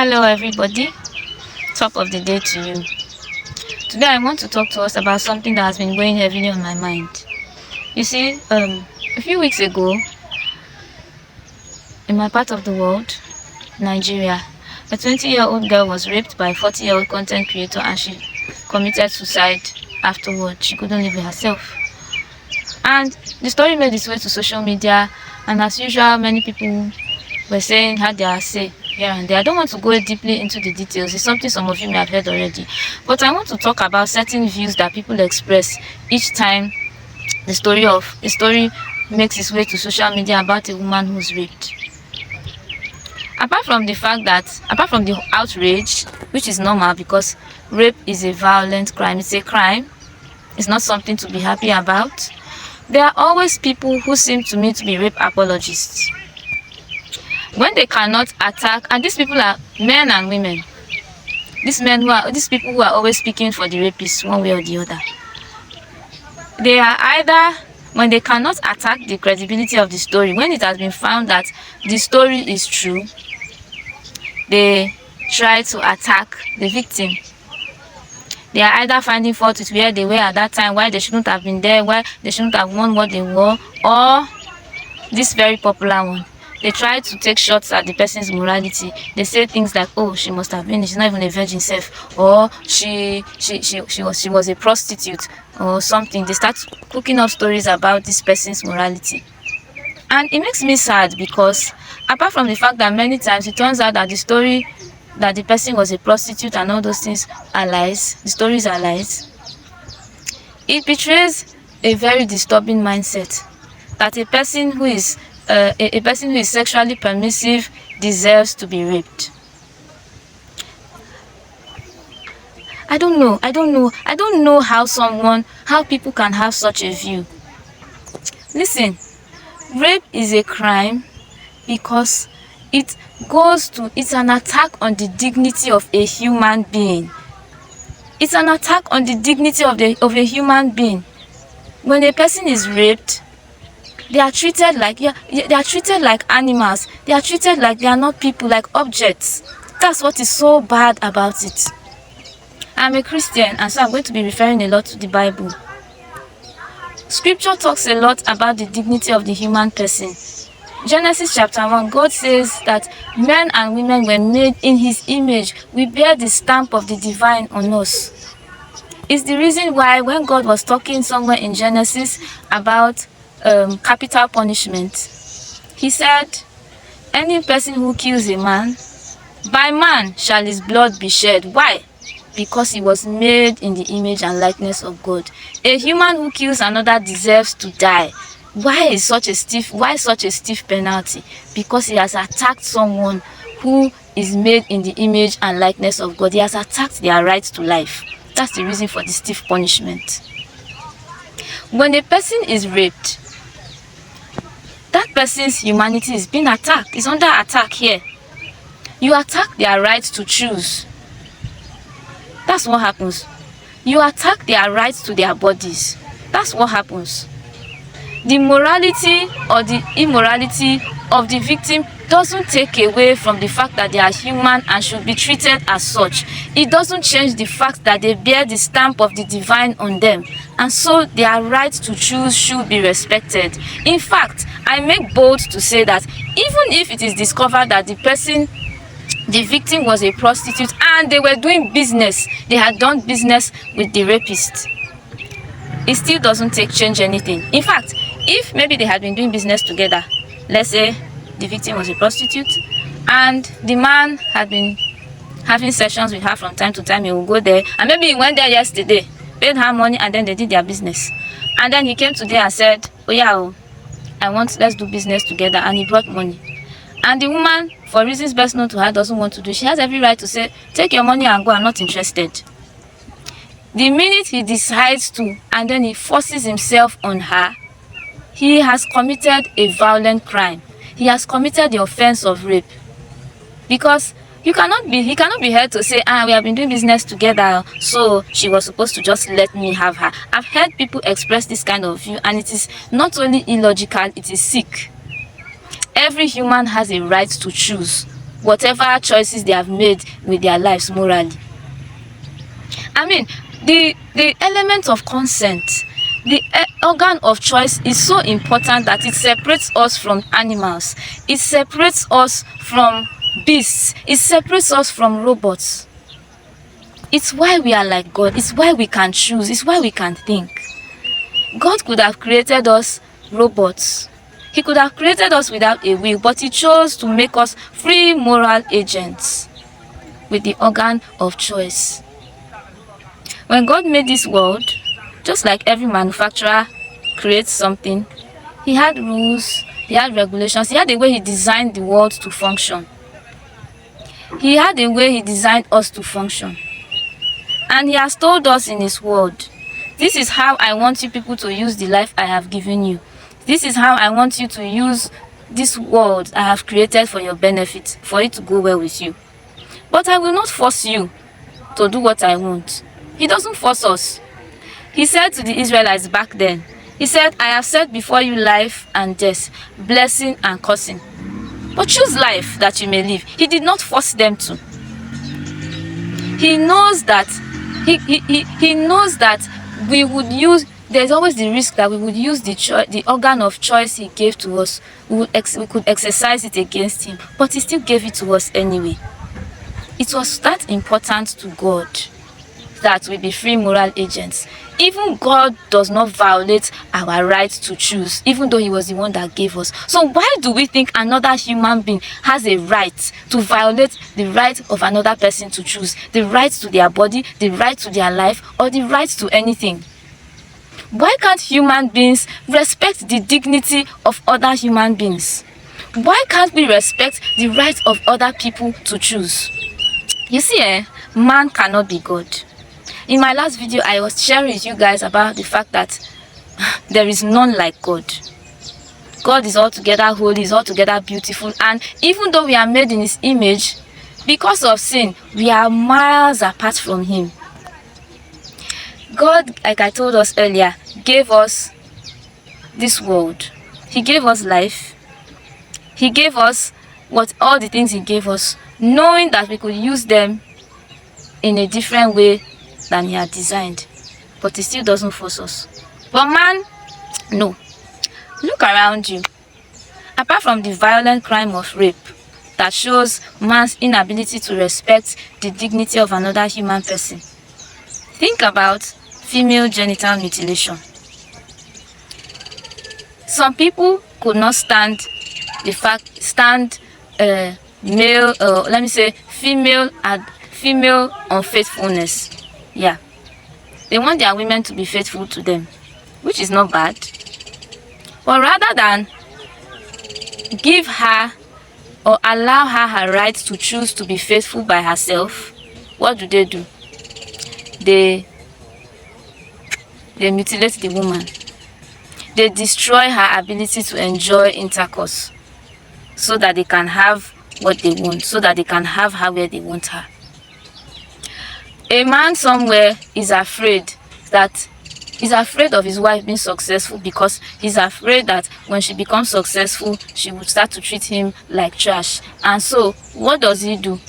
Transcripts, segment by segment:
Hello, everybody. Top of the day to you. Today, I want to talk to us about something that has been weighing heavily on my mind. You see, a few weeks ago, in my part of the world, Nigeria, a 20-year-old girl was raped by a 40-year-old content creator and she committed suicide afterward. She couldn't live with herself. And the story made its way to social media, and as usual, many people were saying how they are say here and there. I don't want to go deeply into the details. It's something some of you may have heard already. But I want to talk about certain views that people express each time the story makes its way to social media about a woman who's raped. Apart from the outrage, which is normal because rape is a violent crime, it's a crime, it's not something to be happy about. There are always people who seem to me to be rape apologists. When they cannot attack, and these people are men and women, these people who are always speaking for the rapists one way or the other, they are either, when they cannot attack the credibility of the story, when it has been found that the story is true, they try to attack the victim. They are either finding fault with where they were at that time, why they shouldn't have been there, why they shouldn't have worn what they wore, or this very popular one, they try to take shots at the person's morality. They say things like, oh, she must have been, she's not even a virgin self, or she was a prostitute or something. They start cooking up stories about this person's morality. And it makes me sad because apart from the fact that many times it turns out that the story that the person was a prostitute and all those things are lies, the stories are lies, it betrays a very disturbing mindset that a person who is sexually permissive deserves to be raped. I don't know how people can have such a view. Listen, rape is a crime because it's an attack on the dignity of a human being. It's an attack on the dignity of a human being. When a person is raped, they are treated like animals. They are treated like they are not people, like objects. That's what is so bad about it. I'm a Christian, and so I'm going to be referring a lot to the Bible. Scripture talks a lot about the dignity of the human person. Genesis chapter 1, God says that men and women were made in his image. We bear the stamp of the divine on us. It's the reason why when God was talking somewhere in Genesis about capital punishment, he said, any person who kills a man, by man shall his blood be shed. Why? Because he was made in the image and likeness of God. A human who kills another deserves to die. Why such a stiff penalty? Because he has attacked someone who is made in the image and likeness of God. He has attacked their right to life. That's the reason for the stiff punishment. When a person is raped, that person's humanity is being attacked. It's under attack here. You attack their right to choose. That's what happens. You attack their rights to their bodies. That's what happens. The morality or the immorality of the victim doesn't take away from the fact that they are human and should be treated as such. It doesn't change the fact that they bear the stamp of the divine on them, and so their right to choose should be respected. In fact, I make bold to say that even if it is discovered that the victim was a prostitute and they were doing business, they had done business with the rapist, it still doesn't change anything. In fact, if maybe they had been doing business together, let's say the victim was a prostitute and the man had been having sessions with her from time to time, he will go there, and maybe he went there yesterday, paid her money, and then they did their business, and then he came today and said, oh yeah, let's do business together, and he brought money, and the woman, for reasons best known to her, doesn't want to do. She has every right to say, take your money and go, I'm not interested. The minute he decides to, and then he forces himself on her, he has committed a violent crime. He has committed the offense of rape. Because he cannot be held to say, we have been doing business together, so she was supposed to just let me have her. I've heard people express this kind of view, and it is not only illogical, it is sick. Every human has a right to choose. whatever choices they have made with their lives morally. I mean, the element of consent, the organ of choice is so important that it separates us from animals, it separates us from beasts, it separates us from robots. It's why we are like God. It's why we can choose. It's why we can think. God could have created us robots. He could have created us without a will, but he chose to make us free moral agents with the organ of choice. When God made this world, just like every manufacturer creates something, he had rules, he had regulations, he had a way he designed the world to function. He had a way he designed us to function. And he has told us in his word, this is how I want you people to use the life I have given you. This is how I want you to use this world I have created for your benefit, for it to go well with you. But I will not force you to do what I want. He doesn't force us. He said to the Israelites back then, he said, I have set before you life and death, blessing and cursing. But choose life that you may live. He did not force them to. He knows that he knows that we would use, there's always the risk that we would use the organ of choice he gave to us. We could exercise it against him, but he still gave it to us anyway. It was that important to God that we be free moral agents. Even God does not violate our right to choose, even though he was the one that gave us. So why do we think another human being has a right to violate the right of another person to choose, the right to their body, the right to their life, or the right to anything? Why can't human beings respect the dignity of other human beings? Why can't we respect the right of other people to choose? You see, man cannot be God. In my last video, I was sharing with you guys about the fact that there is none like God. God is altogether holy, is altogether beautiful, and even though we are made in his image, because of sin, we are miles apart from him. God, like I told us earlier, gave us this world. He gave us life. He gave us all the things he gave us, knowing that we could use them in a different way than he had designed, but he still doesn't force us. But man, no. Look around you. Apart from the violent crime of rape that shows man's inability to respect the dignity of another human person, think about female genital mutilation. Some people could not stand female unfaithfulness. Yeah, they want their women to be faithful to them, which is not bad. But rather than give her or allow her right to choose to be faithful by herself, what do? They mutilate the woman. They destroy her ability to enjoy intercourse so that they can have what they want, so that they can have her where they want her. A man somewhere is afraid of his wife being successful because he's afraid that when she becomes successful, she would start to treat him like trash. And so, what does he do?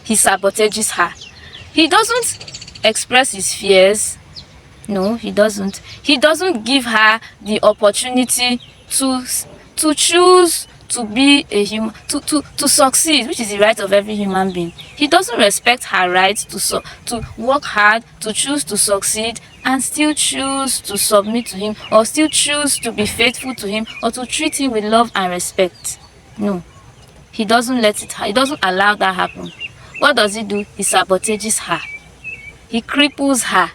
He sabotages her. He doesn't express his fears. No, he doesn't. He doesn't give her the opportunity to choose to be a human, to succeed, which is the right of every human being. He doesn't respect her right to work hard, to choose to succeed, and still choose to submit to him, or still choose to be faithful to him, or to treat him with love and respect. No, he doesn't let it. He doesn't allow that happen. What does he do? He sabotages her. He cripples her.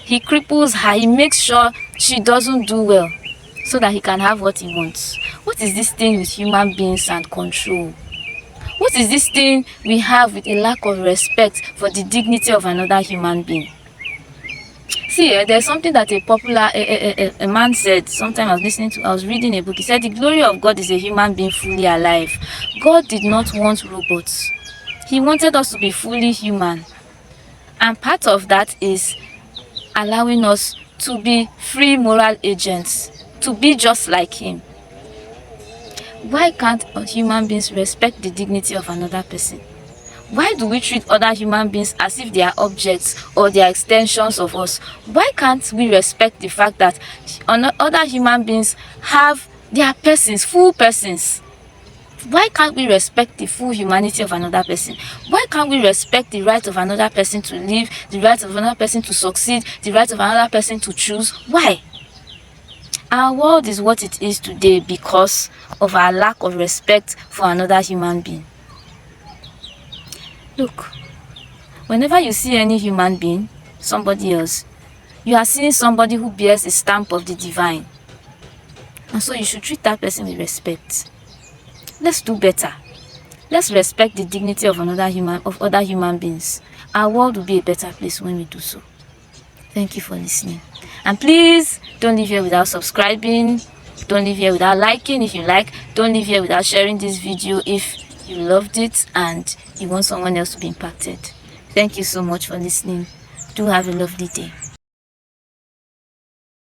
He cripples her. He makes sure she doesn't do well, so that he can have what he wants. What is this thing with human beings and control? What is this thing we have with a lack of respect for the dignity of another human being? See, there's something that a man said sometime. I was reading a book. He said the glory of God is a human being fully alive. God did not want robots. He wanted us to be fully human. And part of that is allowing us to be free moral agents, to be just like him. Why can't human beings respect the dignity of another person? Why do we treat other human beings as if they are objects or they are extensions of us? Why can't we respect the fact that other human beings they are persons, full persons? Why can't we respect the full humanity of another person? Why can't we respect the right of another person to live, the right of another person to succeed, the right of another person to choose? Why? Our world is what it is today because of our lack of respect for another human being. Look, whenever you see any human being, somebody else, you are seeing somebody who bears a stamp of the divine. And so you should treat that person with respect. Let's do better. Let's respect the dignity of other human beings. Our world will be a better place when we do so. Thank you for listening. And please don't leave here without subscribing. Don't leave here without liking if you like. Don't leave here without sharing this video if you loved it and you want someone else to be impacted. Thank you so much for listening. Do have a lovely day.